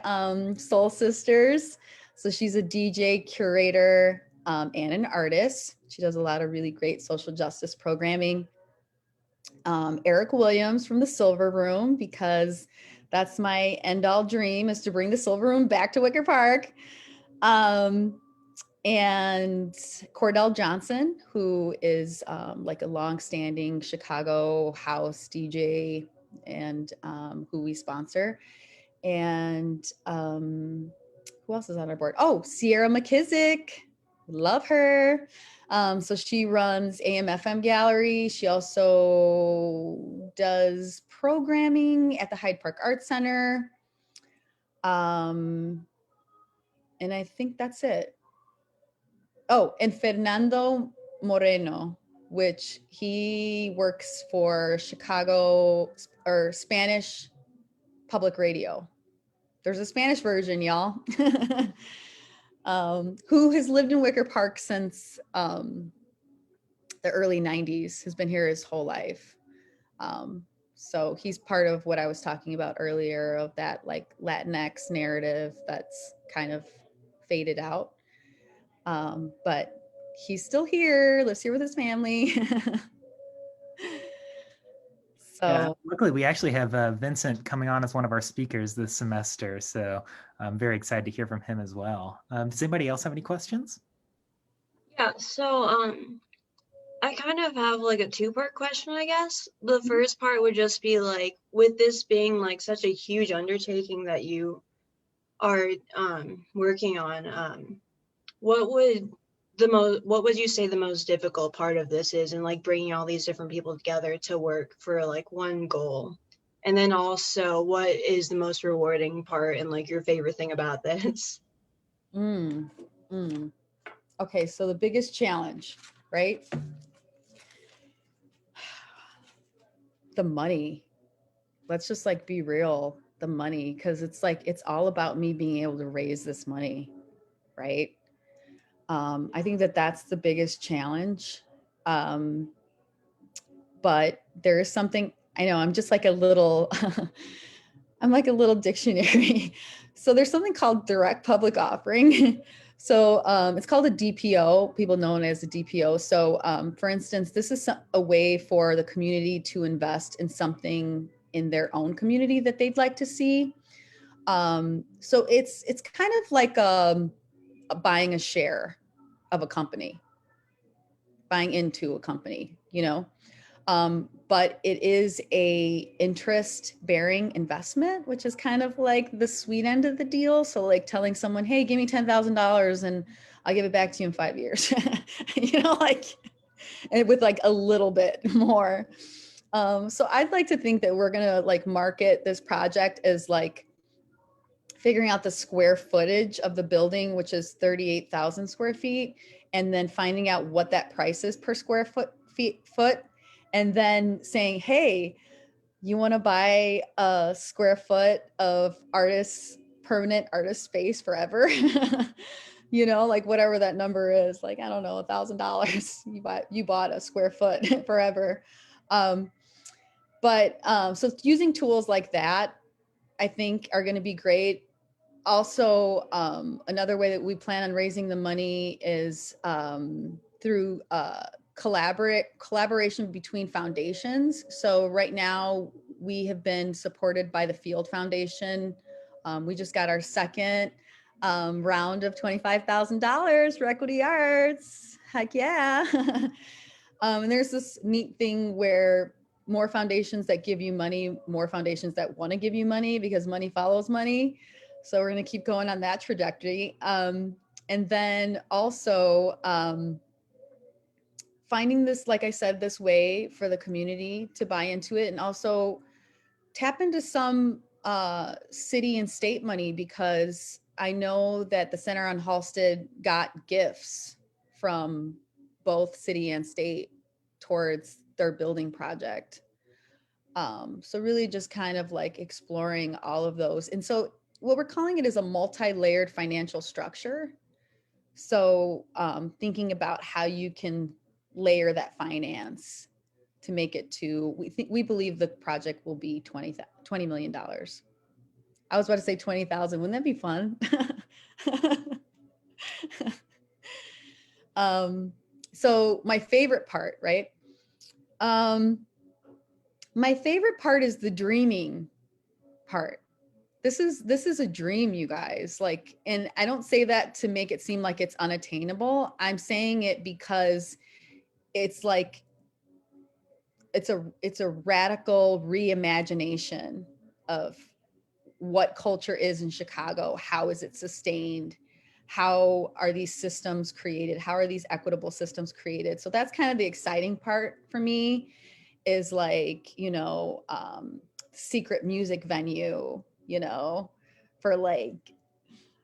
soul sisters. So she's a DJ, curator, and an artist. She does a lot of really great social justice programming. Eric Williams from the Silver Room, because that's my end all dream is to bring the Silver Room back to Wicker Park. And Cordell Johnson, who is like a longstanding Chicago house DJ and who we sponsor. And who else is on our board? Oh, Sierra McKissick. Love her. So she runs AM/FM Gallery. She also does programming at the Hyde Park Art Center. And I think that's it. Oh, and Fernando Moreno, which he works for Chicago or Spanish public radio. There's a Spanish version, y'all. Who has lived in Wicker Park since the early 90s, has been here his whole life. Um, so he's part of what I was talking about earlier of that like Latinx narrative that's kind of faded out. But he's still here, lives here with his family. Yeah, So luckily we actually have Vincent coming on as one of our speakers this semester, so I'm very excited to hear from him as well. Does anybody else have any questions? Yeah, so I kind of have like a two-part question, I guess. The first part would just be like, with this being like such a huge undertaking that you are working on, what would you say the most difficult part of this is, and like bringing all these different people together to work for like one goal? And then also, what is the most rewarding part and like your favorite thing about this? mm, mm. Okay, so the biggest challenge, right? The money. Let's just like be real, the money, because it's like it's all about me being able to raise this money, right? I think that that's the biggest challenge. Um, but there is something, I know I'm just like a little I'm like a little dictionary. So there's something called direct public offering. So it's called a DPO, people know it as a DPO. So for instance, this is a way for the community to invest in something in their own community that they'd like to see. So it's kind of like buying a share of a company, buying into a company, you know. But it is a interest bearing investment, which is kind of like the sweet end of the deal. So like telling someone, hey, give me $10,000 and I'll give it back to you in 5 years, you know, like, and with like a little bit more. So I'd like to think that we're going to like market this project as like figuring out the square footage of the building, which is 38,000 square feet, and then finding out what that price is per square foot, and then saying, hey, you want to buy a square foot of permanent artist space forever? You know, like whatever that number is, like, I don't know, $1,000, you bought a square foot forever. Um, but so using tools like that, I think are going to be great. Also, another way that we plan on raising the money is through collaboration between foundations. So right now we have been supported by the Field Foundation. We just got our second round of $25,000 for equity arts. Heck yeah. And there's this neat thing where more foundations that give you money, more foundations that want to give you money because money follows money. So we're going to keep going on that trajectory. And then also finding this, like I said, this way for the community to buy into it, and also tap into some city and state money, because I know that the Center on Halsted got gifts from both city and state towards their building project. So really just kind of like exploring all of those. And so what we're calling it is a multi-layered financial structure. So thinking about how you can layer that finance to make it to, we believe the project will be $20 million. I was about to say 20,000. Wouldn't that be fun? So my favorite part, right? My favorite part is the dreaming part. This is a dream, you guys. Like, and I don't say that to make it seem like it's unattainable. I'm saying it because it's like it's a radical reimagination of what culture is in Chicago. How is it sustained? How are these systems created? How are these equitable systems created? So that's kind of the exciting part for me, is like, you know, secret music venue, you know, for like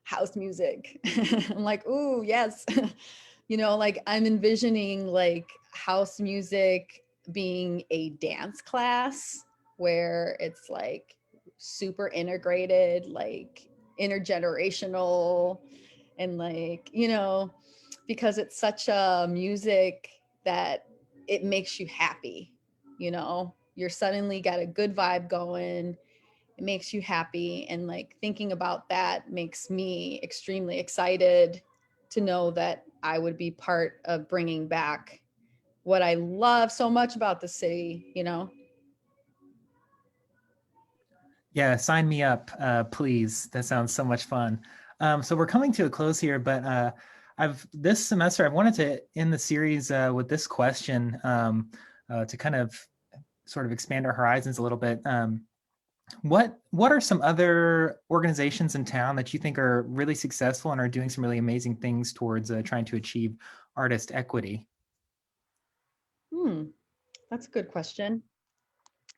house music. I'm like, ooh, yes. like I'm envisioning like house music being a dance class where it's like super integrated, like intergenerational, and like, because it's such a music that it makes you happy, you're suddenly got a good vibe going, it makes you happy, and like thinking about that makes me extremely excited to know that I would be part of bringing back what I love so much about the city. Yeah, sign me up, please. That sounds so much fun. So we're coming to a close here, but I've this semester I've wanted to end the series with this question to kind of sort of expand our horizons a little bit. What are some other organizations in town that you think are really successful and are doing some really amazing things towards trying to achieve artist equity? That's a good question.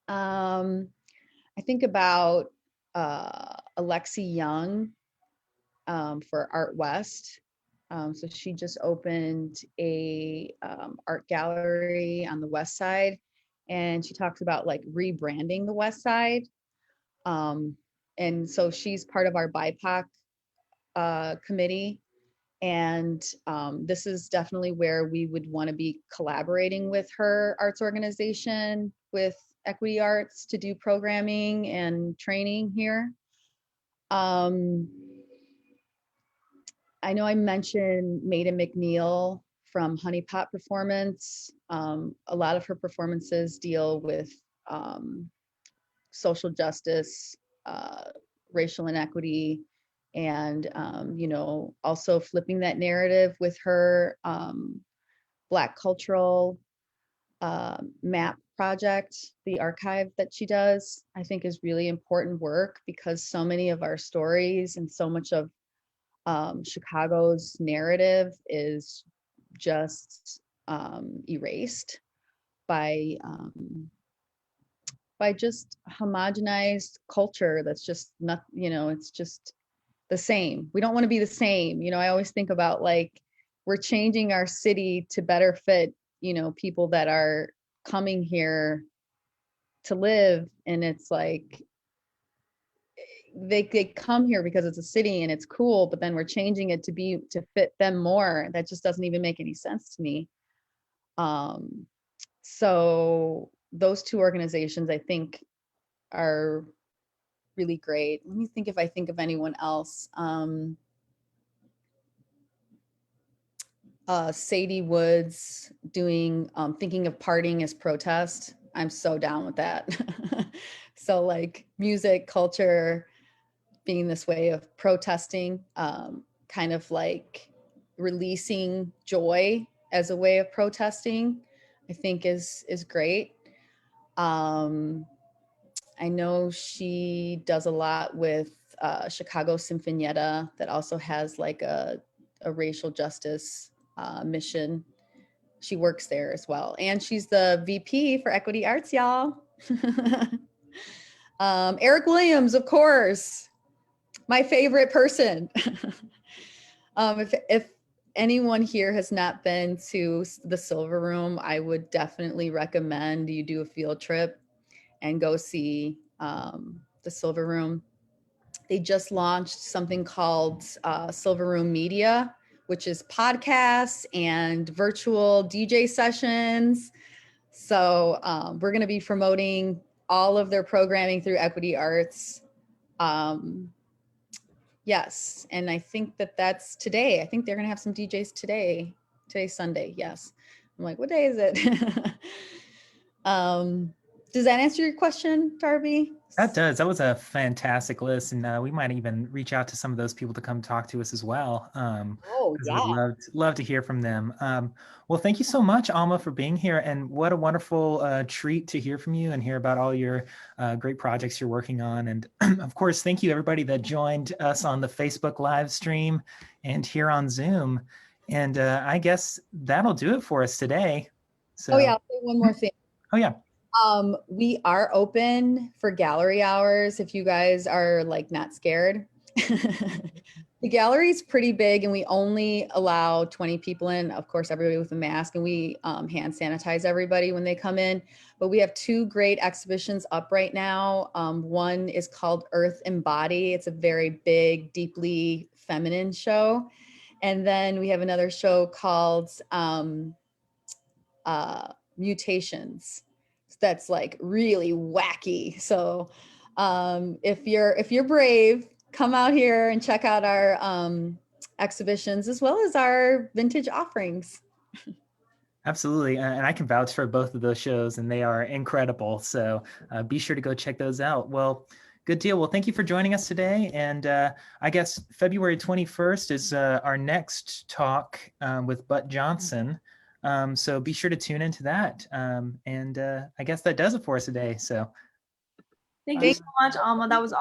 um I think about Alexi Young, for Art West. So she just opened a art gallery on the West Side, and she talks about like rebranding the West Side. Um, and so she's part of our BIPOC committee. And this is definitely where we would want to be collaborating with her arts organization, with Equity Arts, to do programming and training here. Um, I know I mentioned Maida McNeil from Honeypot Performance. A lot of her performances deal with social justice, uh, racial inequity, and also flipping that narrative with her Black cultural map project. The archive that she does, I think, is really important work, because so many of our stories and so much of Chicago's narrative is just erased by just homogenized culture that's just not, it's just the same. We don't want to be the same. I always think about like we're changing our city to better fit, people that are coming here to live, and it's like they come here because it's a city and it's cool, but then we're changing it to fit them more. That just doesn't even make any sense to me. Um, so those two organizations I think are really great. Let me think if I think of anyone else. Sadie Woods doing Thinking of Parting as Protest. I'm so down with that. So like music, culture being this way of protesting, kind of like releasing joy as a way of protesting, I think is great. Um, I know she does a lot with Chicago Sinfonietta, that also has like a racial justice mission. She works there as well. And she's the VP for Equity Arts, y'all. Eric Williams, of course, my favorite person. If anyone here has not been to the Silver Room, I would definitely recommend you do a field trip and go see the Silver Room. They just launched something called Silver Room Media, which is podcasts and virtual DJ sessions. So we're going to be promoting all of their programming through Equity Arts. Yes, and I think that's today. I think they're going to have some DJs today. Today's Sunday. Yes. I'm like, what day is it? Does that answer your question, Darby? That does. That was a fantastic list, and we might even reach out to some of those people to come talk to us as well, Oh, because we'd yeah. love to hear from them. Well, thank you so much, Alma, for being here, and what a wonderful treat to hear from you and hear about all your great projects you're working on. And of course, thank you everybody that joined us on the Facebook live stream and here on Zoom. And I guess that'll do it for us today. So, Oh, yeah. I'll say one more thing. oh yeah. We are open for gallery hours if you guys are like not scared. The gallery is pretty big and we only allow 20 people in, of course, everybody with a mask, and we hand sanitize everybody when they come in. But we have 2 great exhibitions up right now. One is called Earth and Body. It's a very big, deeply feminine show. And then we have another show called Mutations. That's like really wacky. So if you're brave, come out here and check out our exhibitions as well as our vintage offerings. Absolutely. And I can vouch for both of those shows, and they are incredible. So be sure to go check those out. Well, good deal. Well, thank you for joining us today. And I guess February 21st is our next talk with Butt Johnson. So be sure to tune into that. And I guess that does it for us today. So Thank you so much, Alma. That was awesome.